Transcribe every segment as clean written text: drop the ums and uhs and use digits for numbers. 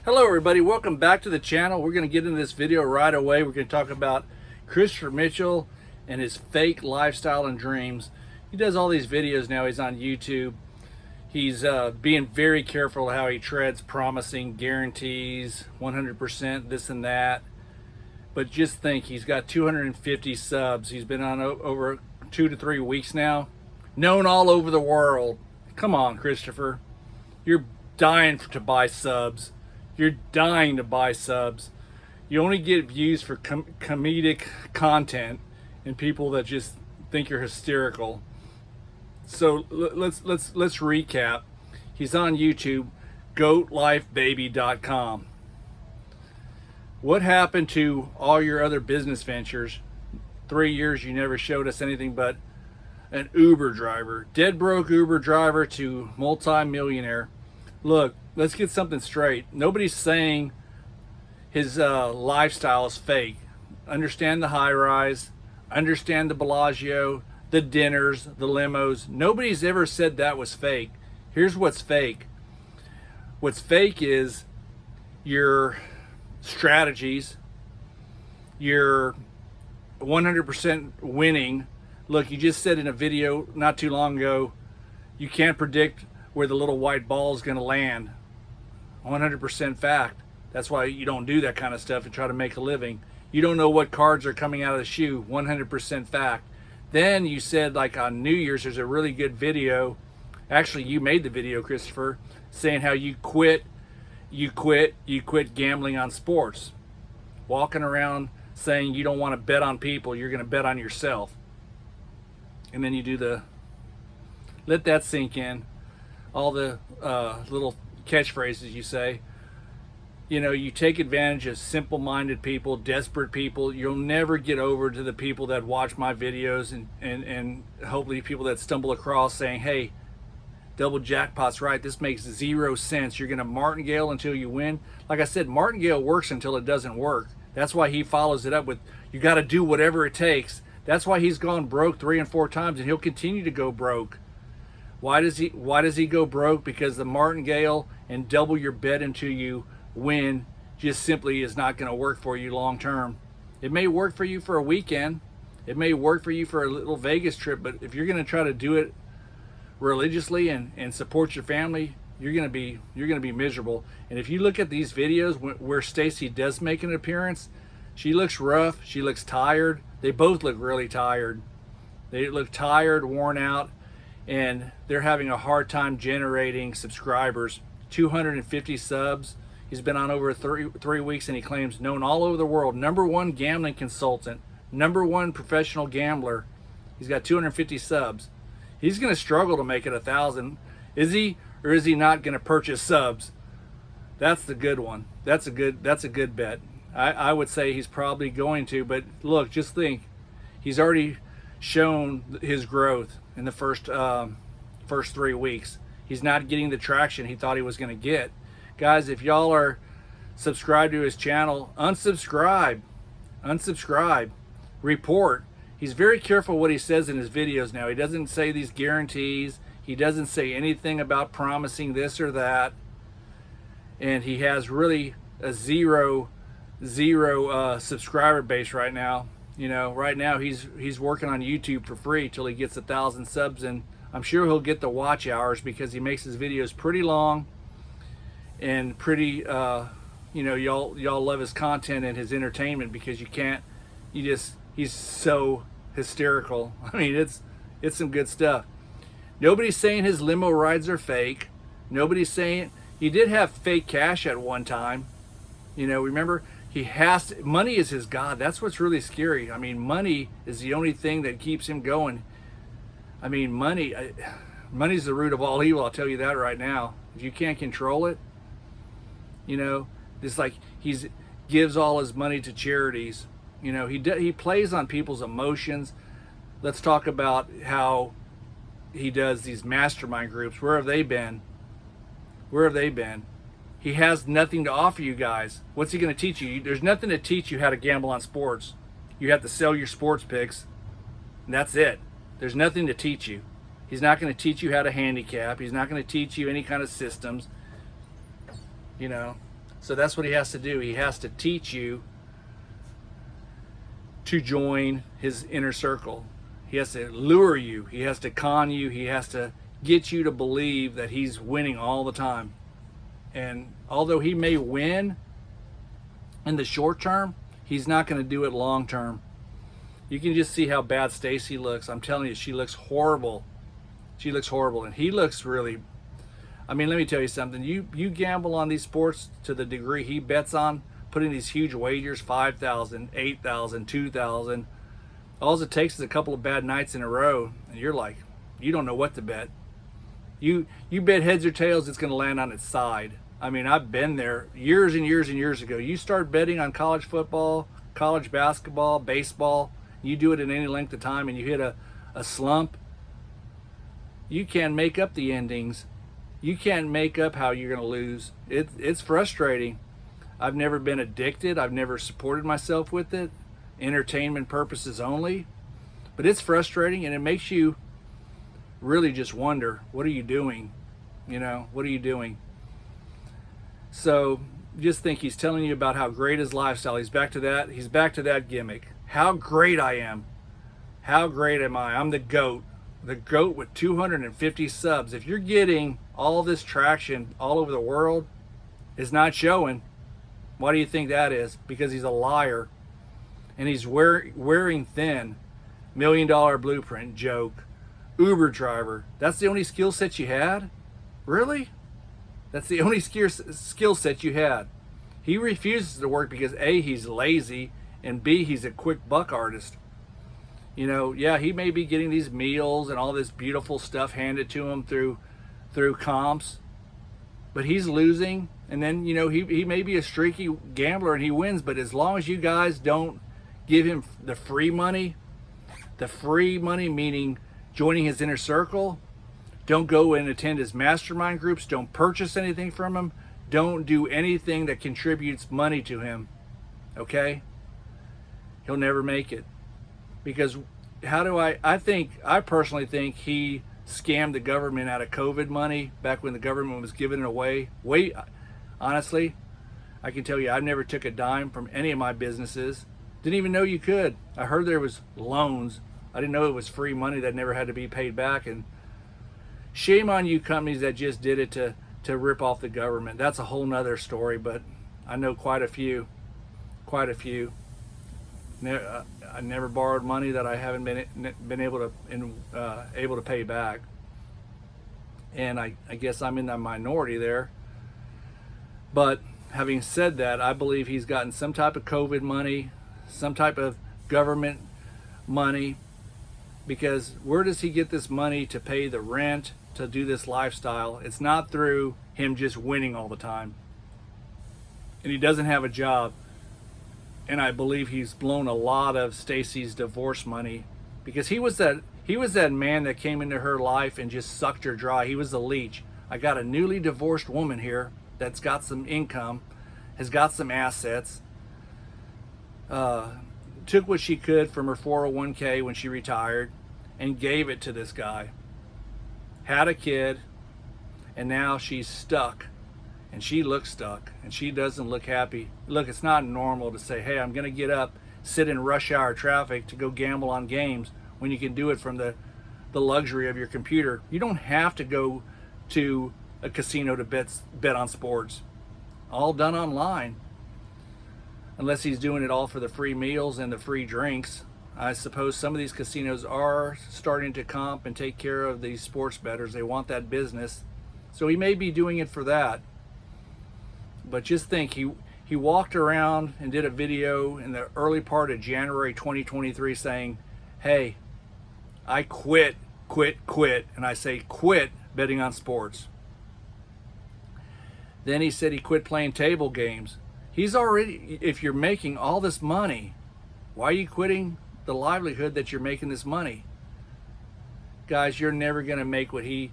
Hello everybody, welcome back to the channel. We're going to get into this video right away. We're going to talk about Christopher Mitchell and his fake lifestyle and dreams. He does all these videos now. He's on YouTube. He's being very careful how he treads, promising guarantees, 100% this and that. But just think, he's got 250 subs. He's been on over 2 to 3 weeks now. Known all over the world. Come on, Christopher. You're dying to buy subs. You're dying to buy subs. You only get views for comedic content and people that just think you're hysterical. So let's recap. He's on YouTube, goatlifebaby.com. What happened to all your other business ventures? 3 years you never showed us anything but an Uber driver, dead broke Uber driver to multi-millionaire. Look, let's get something straight. Nobody's saying his lifestyle is fake. Understand the high rise, understand the Bellagio, the dinners, the limos. Nobody's ever said that was fake. Here's what's fake. What's fake is your strategies, your 100% winning. Look, you just said in a video not too long ago, you can't predict where the little white ball is going to land. 100% fact. That's why you don't do that kind of stuff and try to make a living. You don't know what cards are coming out of the shoe. 100% fact. Then you said, like on New Year's, there's a really good video. Actually, you made the video, Christopher, saying how you quit gambling on sports. Walking around saying you don't want to bet on people, you're going to bet on yourself. And then you do the, let that sink in. All the little catchphrases you say. You know, you take advantage of simple-minded people, desperate people. You'll never get over to the people that watch my videos and hopefully people that stumble across saying, hey, double jackpot's right. This makes 0 sense. You're going to martingale until you win. Like I said, martingale works until it doesn't work. That's why he follows it up with, you got to do whatever it takes. That's why he's gone broke 3 and 4 times, and he'll continue to go broke. Why does he go broke? Because the martingale and double your bet until you win just simply is not going to work for you long term. It may work for you for a weekend. It may work for you for a little Vegas trip, but if you're going to try to do it religiously and support your family, you're going to be miserable. And if you look at these videos where Stacy does make an appearance, she looks rough, she looks tired. They both look really tired. They look tired, worn out, and they're having a hard time generating subscribers. 250 subs. He's been on over three weeks, and he claims known all over the world. #1 gambling consultant, #1 professional gambler. He's got 250 subs. He's going to struggle to make it 1,000. Is he, or is he not going to purchase subs? That's the good one. That's a good bet. I would say he's probably going to, but look, just think, he's already shown his growth in the first 3 weeks. He's not getting the traction he thought he was going to get. Guys, if y'all are subscribed to his channel, unsubscribe, report. He's very careful what he says in his videos now. He doesn't say these guarantees. He doesn't say anything about promising this or that. And he has really a zero subscriber base right now. You know, right now he's working on YouTube for free till he gets 1,000 subs, and I'm sure he'll get the watch hours because he makes his videos pretty long and pretty, you know, y'all love his content and his entertainment because he's so hysterical. I mean, it's some good stuff. Nobody's saying his limo rides are fake. Nobody's saying, he did have fake cash at one time. You know, remember? Money is his God. That's what's really scary. I mean, money is the only thing that keeps him going. I mean, money's the root of all evil. I'll tell you that right now. If you can't control it, you know, it's like gives all his money to charities. You know, he plays on people's emotions. Let's talk about how he does these mastermind groups. Where have they been? Where have they been? He has nothing to offer you guys. What's he going to teach you? There's nothing to teach you how to gamble on sports. You have to sell your sports picks, and that's it. There's nothing to teach you. He's not going to teach you how to handicap. He's not going to teach you any kind of systems. You know, So that's what he has to do. He has to teach you to join his inner circle. He has to lure you. He has to con you. He has to get you to believe that he's winning all the time. And although he may win in the short term, he's not going to do it long term. You can just see how bad Stacy looks. I'm telling you, she looks horrible. She looks horrible. And he looks really, I mean, let me tell you something. You gamble on these sports to the degree he bets on, putting these huge wagers, 5,000, 8,000, 2,000. All it takes is a couple of bad nights in a row, and you're like, you don't know what to bet. You bet heads or tails, it's going to land on its side. I mean, I've been there years and years and years ago. You start betting on college football, college basketball, baseball, you do it in any length of time, and you hit a slump, you can't make up the endings. You can't make up how you're going to lose. It's frustrating. I've never been addicted. I've never supported myself with it. Entertainment purposes only. But it's frustrating, and it makes you really just wonder, what are you doing? You know, what are you doing? So just think, he's telling you about how great his lifestyle. He's back to that. He's back to that gimmick. How great I am. How great am I? I'm the GOAT. The GOAT with 250 subs. If you're getting all this traction all over the world, it's not showing. Why do you think that is? Because he's a liar. And he's wearing thin. $1 Million Blueprint joke. Uber driver. That's the only skill set you had? Really? That's the only skill set you had. He refuses to work because A, he's lazy, and B, he's a quick buck artist. You know, yeah, he may be getting these meals and all this beautiful stuff handed to him through comps, but he's losing. And then, you know, he may be a streaky gambler and he wins, but as long as you guys don't give him the free money meaning joining his inner circle, don't go and attend his mastermind groups, don't purchase anything from him, don't do anything that contributes money to him, okay? He'll never make it. Because I personally think he scammed the government out of COVID money back when the government was giving it away. Honestly, I can tell you, I've never took a dime from any of my businesses. Didn't even know you could. I heard there was loans. I didn't know it was free money that never had to be paid back. And shame on you companies that just did it to rip off the government. That's a whole nother story, but I know quite a few. I never borrowed money that I haven't been able to pay back, and I guess I'm in the minority there. But having said that, I believe he's gotten some type of COVID money, some type of government money, because where does he get this money to pay the rent, to do this lifestyle? It's not through him just winning all the time, and he doesn't have a job. And I believe he's blown a lot of Stacy's divorce money, because he was that man that came into her life and just sucked her dry. He was the leech. I got a newly divorced woman here that's got some income, has got some assets, took what she could from her 401k when she retired and gave it to this guy. Had a kid, and now she's stuck. And she looks stuck, and she doesn't look happy. Look, it's not normal to say, hey, I'm going to get up, sit in rush hour traffic to go gamble on games, when you can do it from the luxury of your computer. You don't have to go to a casino to bet on sports. All done online. Unless he's doing it all for the free meals and the free drinks. I suppose some of these casinos are starting to comp and take care of these sports bettors. They want that business. So he may be doing it for that. But just think, he walked around and did a video in the early part of January 2023 saying, hey, I quit. And I say quit betting on sports. Then he said he quit playing table games. He's already, if you're making all this money, why are you quitting the livelihood that you're making this money? Guys, you're never going to make what he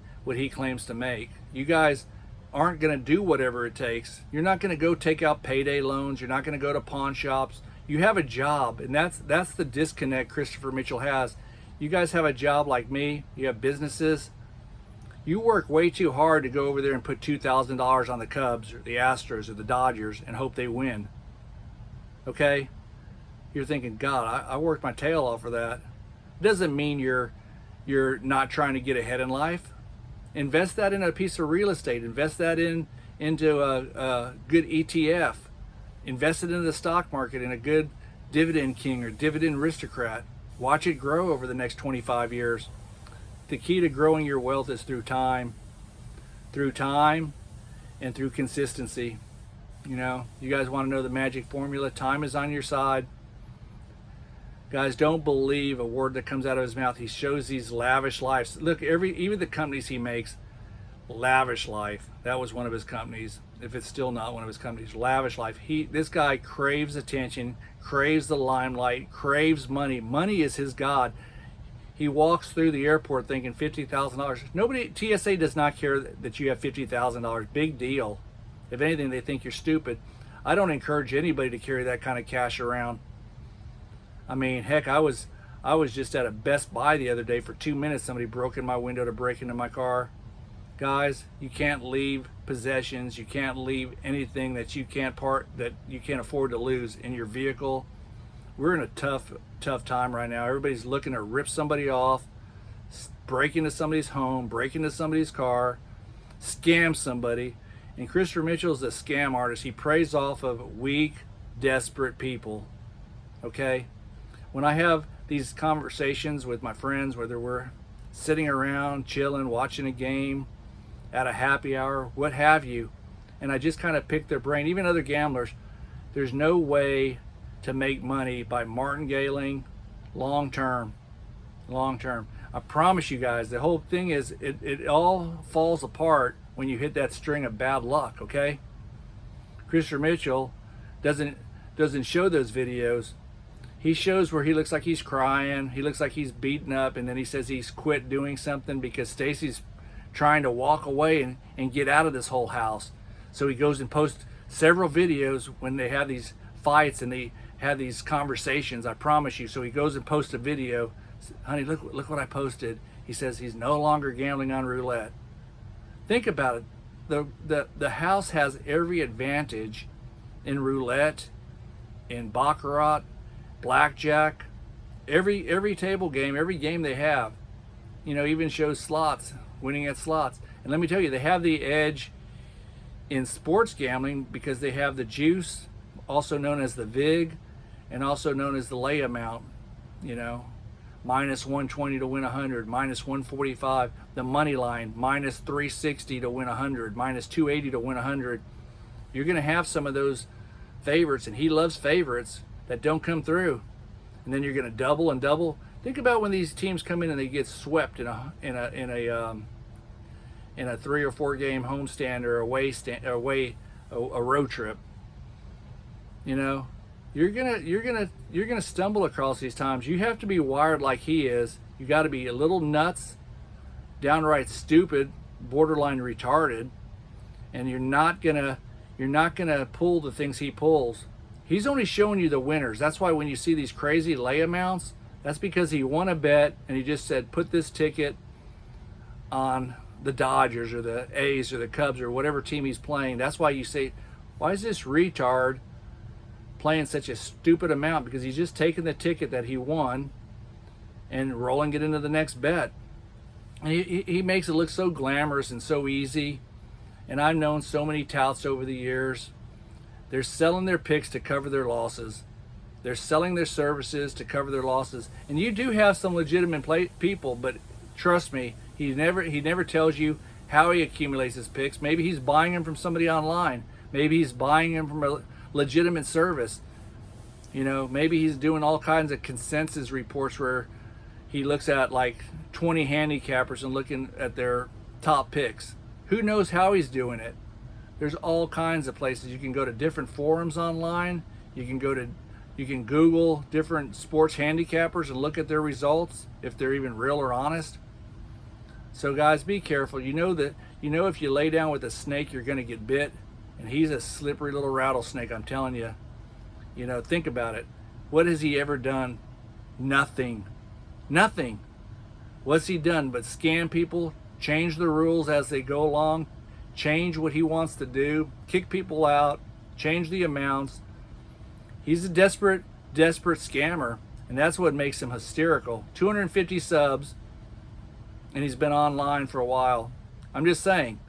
claims to make. You guys aren't going to do whatever it takes. You're not going to go take out payday loans. You're not going to go to pawn shops. You have a job, and that's the disconnect Christopher Mitchell has. You guys have a job like me. You have businesses. You work way too hard to go over there and put $2,000 on the Cubs or the Astros or the Dodgers and hope they win. Okay? You're thinking, God, I worked my tail off for that. It doesn't mean you're not trying to get ahead in life. Invest that in a piece of real estate. Invest that into a good ETF. Invest it in the stock market in a good dividend king or dividend aristocrat. Watch it grow over the next 25 years. The key to growing your wealth is through time and through consistency. You know, you guys want to know the magic formula? Time is on your side. Guys, don't believe a word that comes out of his mouth. He shows these lavish lives. Look, even the companies he makes, lavish life. That was one of his companies. If it's still not one of his companies, lavish life. This guy craves attention, craves the limelight, craves money. Money is his god. He walks through the airport thinking $50,000. Nobody, TSA does not care that you have $50,000. Big deal. If anything, they think you're stupid. I don't encourage anybody to carry that kind of cash around. I mean, heck, I was just at a Best Buy the other day for 2 minutes. Somebody broke in my window to break into my car. Guys, you can't leave possessions. You can't leave anything that you can't afford to lose in your vehicle. We're in a tough time right now. Everybody's looking to rip somebody off, break into somebody's home, break into somebody's car, scam somebody. And Christopher Mitchell is a scam artist. He preys off of weak, desperate people. Okay? When I have these conversations with my friends, whether we're sitting around, chilling, watching a game, at a happy hour, what have you, and I just kind of pick their brain, even other gamblers, there's no way to make money by martingaling long term. I promise you guys, the whole thing is, it all falls apart when you hit that string of bad luck, okay? Christopher Mitchell doesn't show those videos. He shows where he looks like he's crying, he looks like he's beaten up, and then he says he's quit doing something because Stacy's trying to walk away and get out of this whole house. So he goes and posts several videos when they have these fights and they have these conversations, I promise you. So he goes and posts a video. Honey, look what I posted. He says he's no longer gambling on roulette. Think about it. The house has every advantage in roulette, in baccarat, blackjack, every table game, every game they have. You know, even shows slots, winning at slots. And let me tell you, they have the edge in sports gambling because they have the juice, also known as the VIG, and also known as the lay amount. You know, minus 120 to win 100, minus 145, the money line, minus 360 to win 100, minus 280 to win 100. You're going to have some of those favorites, and he loves favorites that don't come through. And then you're going to double and double. Think about when these teams come in and they get swept in a 3 or 4 game homestand or a road trip. You know, you're gonna stumble across these times. You have to be wired like he is. You got to be a little nuts, downright stupid, borderline retarded, and you're not gonna pull the things he pulls. He's only showing you the winners. That's why when you see these crazy lay amounts, that's because he won a bet and he just said, put this ticket on the Dodgers or the A's or the Cubs or whatever team he's playing. That's why you say, why is this retard playing such a stupid amount? Because he's just taking the ticket that he won and rolling it into the next bet. And he makes it look so glamorous and so easy. And I've known so many touts over the years. They're selling their picks to cover their losses. They're selling their services to cover their losses. And you do have some legitimate people, but trust me, he never tells you how he accumulates his picks. Maybe he's buying them from somebody online. Maybe he's buying them from a legitimate service. You know, maybe he's doing all kinds of consensus reports where he looks at like 20 handicappers and looking at their top picks. Who knows how he's doing it? There's all kinds of places. You can go to different forums online. You can Google different sports handicappers and look at their results, if they're even real or honest. So guys, be careful. You know if you lay down with a snake, you're going to get bit, and he's a slippery little rattlesnake, I'm telling you. You know, think about it. What has he ever done? Nothing. What's he done but scam people, change the rules as they go along, change what he wants to do, kick people out, change the amounts. He's a desperate scammer, and that's what makes him hysterical. 250 subs, and he's been online for a while. I'm just saying,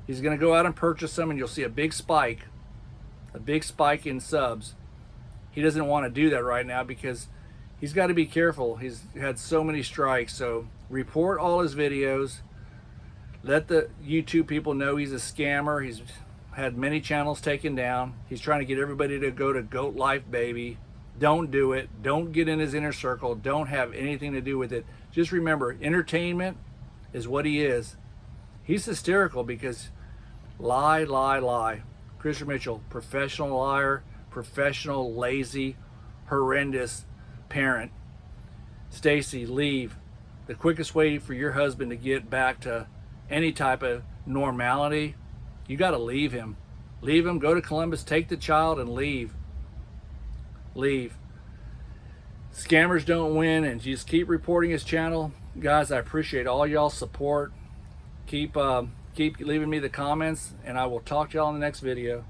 he's going to go out and purchase them, and you'll see a big spike in subs. He doesn't want to do that right now because he's got to be careful. He's had so many strikes. So report all his videos. Let the YouTube people know he's a scammer. He's had many channels taken down. He's trying to get everybody to go to Goat Life Baby. Don't do it. Don't get in his inner circle. Don't have anything to do with it. Just remember, entertainment is what he is. He's hysterical because lie. Christopher Mitchell, professional liar, professional, lazy, horrendous parent. Stacy, leave. The quickest way for your husband to get back to any type of normality, you got to leave him. Leave him, go to Columbus, take the child, and leave. Leave. Scammers don't win, and just keep reporting his channel. Guys, I appreciate all y'all's support. Keep leaving me the comments, and I will talk to y'all in the next video.